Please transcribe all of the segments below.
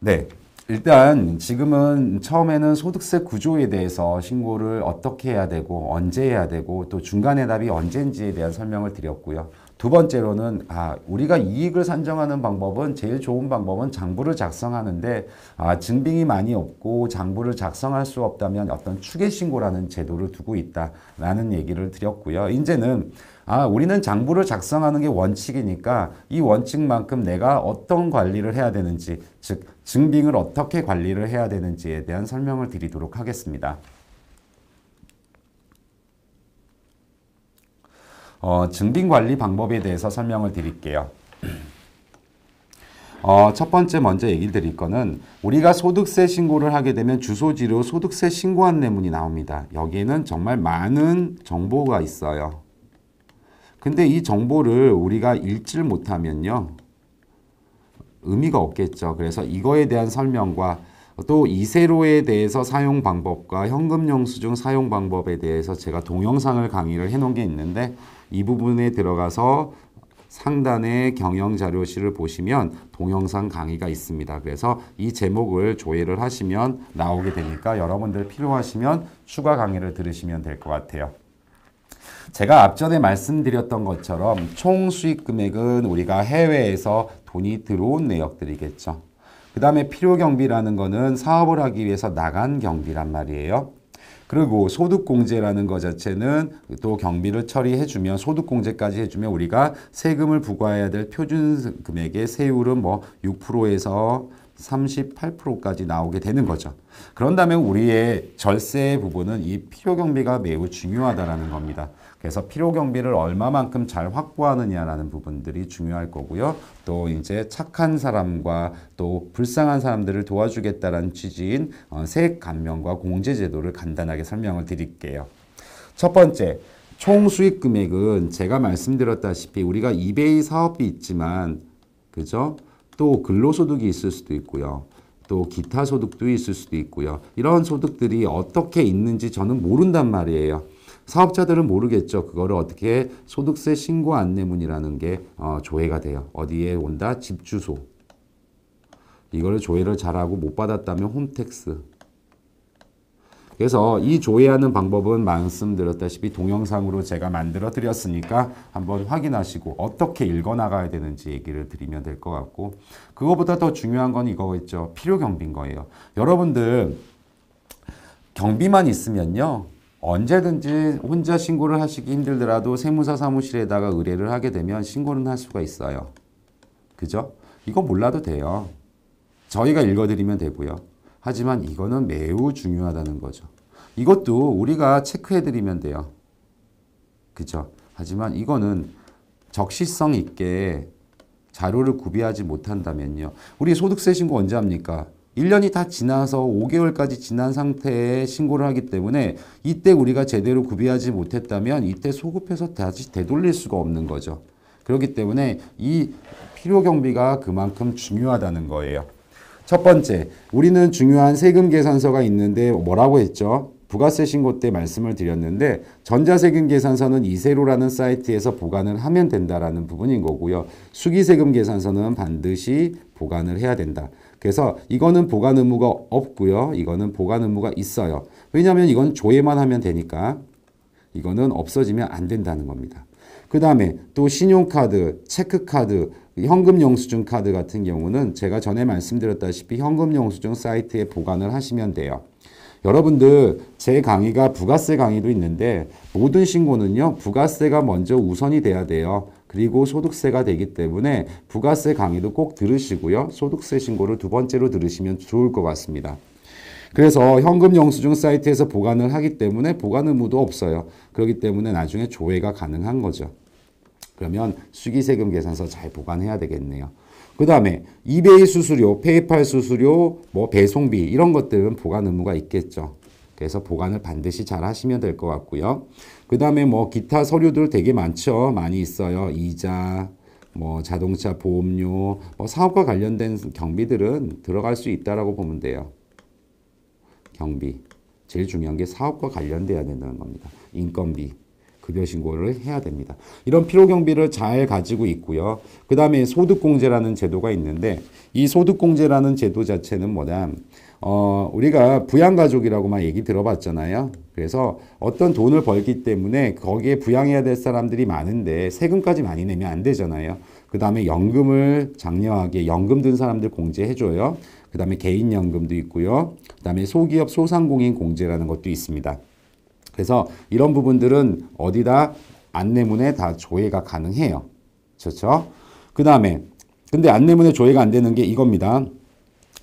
네. 일단 지금은 처음에는 소득세 구조에 대해서 신고를 어떻게 해야 되고 언제 해야 되고 또 중간에 답이 언제인지에 대한 설명을 드렸고요. 두 번째로는 우리가 이익을 산정하는 방법은 제일 좋은 방법은 장부를 작성하는데 증빙이 많이 없고 장부를 작성할 수 없다면 어떤 추계 신고라는 제도를 두고 있다라는 얘기를 드렸고요. 이제는 우리는 장부를 작성하는 게 원칙이니까 이 원칙만큼 내가 어떤 관리를 해야 되는지, 즉 증빙을 어떻게 관리를 해야 되는지에 대한 설명을 드리도록 하겠습니다. 증빙 관리 방법에 대해서 설명을 드릴게요. 첫 번째 먼저 얘기 드릴 거는 우리가 소득세 신고를 하게 되면 주소지로 소득세 신고 안내문이 나옵니다. 여기에는 정말 많은 정보가 있어요. 근데 이 정보를 우리가 읽지를 못하면요, 의미가 없겠죠. 그래서 이거에 대한 설명과 또 이세로에 대해서 사용 방법과 현금 영수증 사용 방법에 대해서 제가 동영상을 강의를 해놓은 게 있는데 이 부분에 들어가서 상단의 경영자료실을 보시면 동영상 강의가 있습니다. 그래서 이 제목을 조회를 하시면 나오게 되니까 여러분들 필요하시면 추가 강의를 들으시면 될 것 같아요. 제가 앞전에 말씀드렸던 것처럼 총 수익 금액은 우리가 해외에서 돈이 들어온 내역들이겠죠. 그 다음에 필요 경비라는 거는 사업을 하기 위해서 나간 경비란 말이에요. 그리고 소득공제라는 것 자체는 또 경비를 처리해주면 소득공제까지 해주면 우리가 세금을 부과해야 될 표준 금액의 세율은 6%에서 38%까지 나오게 되는 거죠. 그런다면 우리의 절세 부분은 이 필요경비가 매우 중요하다라는 겁니다. 그래서 필요경비를 얼마만큼 잘 확보하느냐라는 부분들이 중요할 거고요. 또 이제 착한 사람과 또 불쌍한 사람들을 도와주겠다라는 취지인 세액 감면과 공제 제도를 간단하게 설명을 드릴게요. 첫 번째, 총 수익 금액은 제가 말씀드렸다시피 우리가 이베이 사업비 있지만, 그죠? 또 근로소득이 있을 수도 있고요. 또 기타 소득도 있을 수도 있고요. 이런 소득들이 어떻게 있는지 저는 모른단 말이에요. 사업자들은 모르겠죠. 그거를 어떻게 소득세 신고 안내문이라는 게 조회가 돼요. 어디에 온다? 집 주소. 이거를 조회를 잘하고 못 받았다면 홈택스. 그래서 이 조회하는 방법은 말씀드렸다시피 동영상으로 제가 만들어 드렸으니까 한번 확인하시고 어떻게 읽어나가야 되는지 얘기를 드리면 될 것 같고, 그거보다 더 중요한 건 이거겠죠. 필요 경비인 거예요. 여러분들 경비만 있으면요, 언제든지 혼자 신고를 하시기 힘들더라도 세무사 사무실에다가 의뢰를 하게 되면 신고는 할 수가 있어요. 그죠? 이거 몰라도 돼요. 저희가 읽어드리면 되고요. 하지만 이거는 매우 중요하다는 거죠. 이것도 우리가 체크해드리면 돼요. 그죠? 하지만 이거는 적시성 있게 자료를 구비하지 못한다면요. 우리 소득세 신고 언제 합니까? 1년이 다 지나서 5개월까지 지난 상태에 신고를 하기 때문에 이때 우리가 제대로 구비하지 못했다면 이때 소급해서 다시 되돌릴 수가 없는 거죠. 그렇기 때문에 이 필요 경비가 그만큼 중요하다는 거예요. 첫 번째, 우리는 중요한 세금 계산서가 있는데 뭐라고 했죠? 부가세 신고 때 말씀을 드렸는데 전자세금 계산서는 이세로라는 사이트에서 보관을 하면 된다라는 부분인 거고요. 수기세금 계산서는 반드시 보관을 해야 된다. 그래서 이거는 보관 의무가 없고요. 이거는 보관 의무가 있어요. 왜냐하면 이건 조회만 하면 되니까 이거는 없어지면 안 된다는 겁니다. 그 다음에 또 신용카드, 체크카드, 현금 영수증 카드 같은 경우는 제가 전에 말씀드렸다시피 현금 영수증 사이트에 보관을 하시면 돼요. 여러분들 제 강의가 부가세 강의도 있는데 모든 신고는요, 부가세가 먼저 우선이 돼야 돼요. 그리고 소득세가 되기 때문에 부가세 강의도 꼭 들으시고요. 소득세 신고를 두 번째로 들으시면 좋을 것 같습니다. 그래서 현금 영수증 사이트에서 보관을 하기 때문에 보관 의무도 없어요. 그렇기 때문에 나중에 조회가 가능한 거죠. 그러면 수기세금 계산서 잘 보관해야 되겠네요. 그 다음에 이베이 수수료, 페이팔 수수료, 배송비 이런 것들은 보관 의무가 있겠죠. 그래서 보관을 반드시 잘 하시면 될 것 같고요. 그 다음에 기타 서류들 되게 많죠. 많이 있어요. 이자, 자동차 보험료, 사업과 관련된 경비들은 들어갈 수 있다라고 보면 돼요. 경비. 제일 중요한 게 사업과 관련돼야 된다는 겁니다. 인건비. 급여 신고를 해야 됩니다. 이런 필요경비를 잘 가지고 있고요. 그 다음에 소득공제라는 제도가 있는데 이 소득공제라는 제도 자체는 뭐냐 우리가 부양가족이라고만 얘기 들어봤잖아요. 그래서 어떤 돈을 벌기 때문에 거기에 부양해야 될 사람들이 많은데 세금까지 많이 내면 안 되잖아요. 그 다음에 연금을 장려하게 연금 든 사람들 공제해줘요. 그 다음에 개인연금도 있고요. 그 다음에 소기업 소상공인 공제라는 것도 있습니다. 그래서 이런 부분들은 어디다 안내문에 다 조회가 가능해요. 그렇죠? 그 다음에 근데 안내문에 조회가 안 되는 게 이겁니다.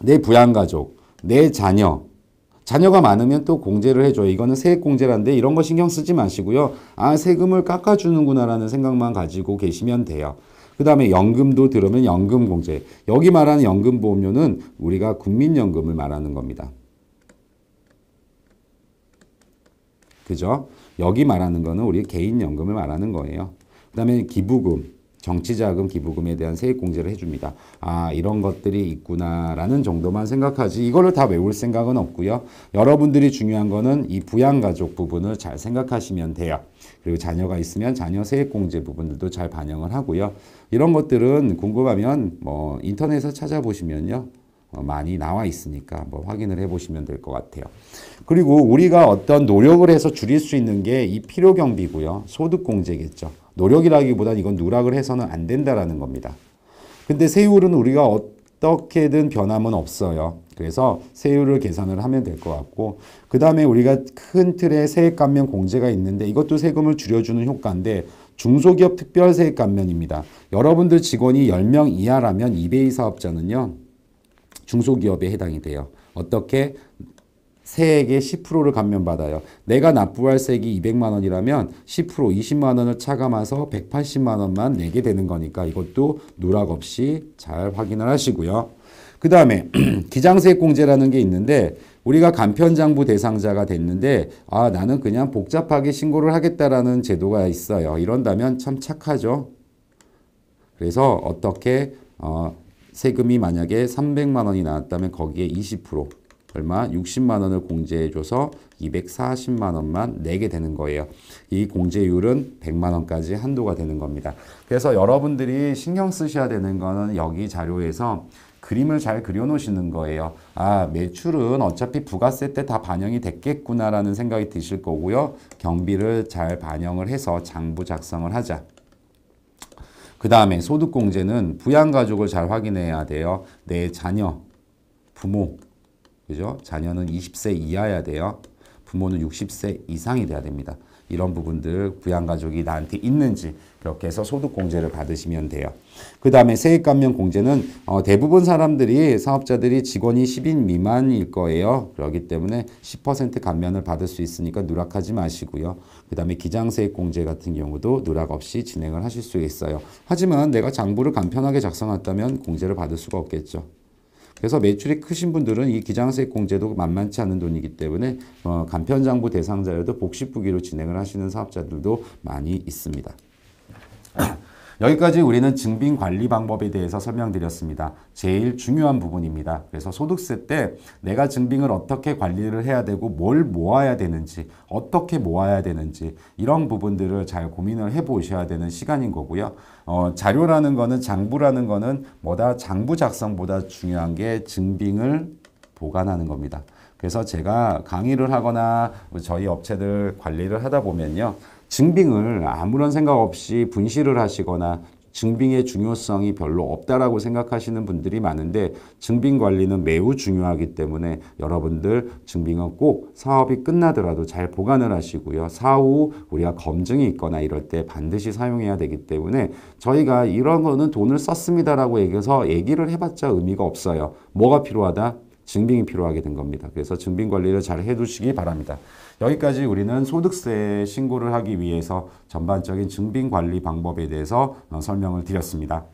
내 부양가족, 내 자녀가 많으면 또 공제를 해줘요. 이거는 세액공제라는데 이런 거 신경 쓰지 마시고요. 아, 세금을 깎아주는구나라는 생각만 가지고 계시면 돼요. 그 다음에 연금도 들으면 연금공제. 여기 말하는 연금보험료는 우리가 국민연금을 말하는 겁니다. 그죠? 여기 말하는 거는 우리 개인연금을 말하는 거예요. 그 다음에 기부금, 정치자금 기부금에 대한 세액공제를 해줍니다. 아, 이런 것들이 있구나라는 정도만 생각하지 이거를 다 외울 생각은 없고요. 여러분들이 중요한 거는 이 부양가족 부분을 잘 생각하시면 돼요. 그리고 자녀가 있으면 자녀 세액공제 부분들도 잘 반영을 하고요. 이런 것들은 궁금하면 뭐 인터넷에서 찾아보시면요. 많이 나와 있으니까 한번 확인을 해보시면 될 것 같아요. 그리고 우리가 어떤 노력을 해서 줄일 수 있는 게 이 필요경비고요. 소득공제겠죠. 노력이라기보다는 이건 누락을 해서는 안 된다라는 겁니다. 근데 세율은 우리가 어떻게든 변함은 없어요. 그래서 세율을 계산을 하면 될 것 같고 그 다음에 우리가 큰 틀의 세액 감면 공제가 있는데 이것도 세금을 줄여주는 효과인데 중소기업 특별세액 감면입니다. 여러분들 직원이 10명 이하라면 이베이 사업자는요. 중소기업에 해당이 돼요. 어떻게? 세액의 10%를 감면받아요. 내가 납부할 세액이 200만 원이라면 10% 20만 원을 차감해서 180만 원만 내게 되는 거니까 이것도 누락 없이 잘 확인을 하시고요. 그 다음에 기장세액공제라는 게 있는데 우리가 간편장부 대상자가 됐는데 아 나는 그냥 복잡하게 신고를 하겠다라는 제도가 있어요. 이런다면 참 착하죠. 그래서 어떻게 세금이 만약에 300만 원이 나왔다면 거기에 20% 얼마 60만 원을 공제해줘서 240만 원만 내게 되는 거예요. 이 공제율은 100만 원까지 한도가 되는 겁니다. 그래서 여러분들이 신경 쓰셔야 되는 거는 여기 자료에서 그림을 잘 그려놓으시는 거예요. 아, 매출은 어차피 부가세 때 다 반영이 됐겠구나라는 생각이 드실 거고요. 경비를 잘 반영을 해서 장부 작성을 하자. 그 다음에 소득공제는 부양가족을 잘 확인해야 돼요. 내 자녀, 부모, 그죠? 자녀는 20세 이하여야 돼요. 부모는 60세 이상이 돼야 됩니다. 이런 부분들 부양가족이 나한테 있는지 그렇게 해서 소득공제를 받으시면 돼요. 그 다음에 세액감면 공제는 대부분 사람들이 사업자들이 직원이 10인 미만일 거예요. 그렇기 때문에 10% 감면을 받을 수 있으니까 누락하지 마시고요. 그 다음에 기장세액공제 같은 경우도 누락 없이 진행을 하실 수 있어요. 하지만 내가 장부를 간편하게 작성했다면 공제를 받을 수가 없겠죠. 그래서 매출이 크신 분들은 이 기장세액 공제도 만만치 않은 돈이기 때문에 간편장부 대상자여도 복식부기로 진행을 하시는 사업자들도 많이 있습니다. 여기까지 우리는 증빙 관리 방법에 대해서 설명드렸습니다. 제일 중요한 부분입니다. 그래서 소득세 때 내가 증빙을 어떻게 관리를 해야 되고 뭘 모아야 되는지 어떻게 모아야 되는지 이런 부분들을 잘 고민을 해보셔야 되는 시간인 거고요. 자료라는 거는 장부라는 거는 뭐다 장부 작성보다 중요한 게 증빙을 보관하는 겁니다. 그래서 제가 강의를 하거나 저희 업체들 관리를 하다 보면요. 증빙을 아무런 생각 없이 분실을 하시거나 증빙의 중요성이 별로 없다라고 생각하시는 분들이 많은데 증빙 관리는 매우 중요하기 때문에 여러분들 증빙은 꼭 사업이 끝나더라도 잘 보관을 하시고요. 사후 우리가 검증이 있거나 이럴 때 반드시 사용해야 되기 때문에 저희가 이런 거는 돈을 썼습니다라고 얘기해서 얘기를 해봤자 의미가 없어요. 뭐가 필요하다? 증빙이 필요하게 된 겁니다. 그래서 증빙 관리를 잘 해두시기 바랍니다. 여기까지 우리는 소득세 신고를 하기 위해서 전반적인 증빙 관리 방법에 대해서 설명을 드렸습니다.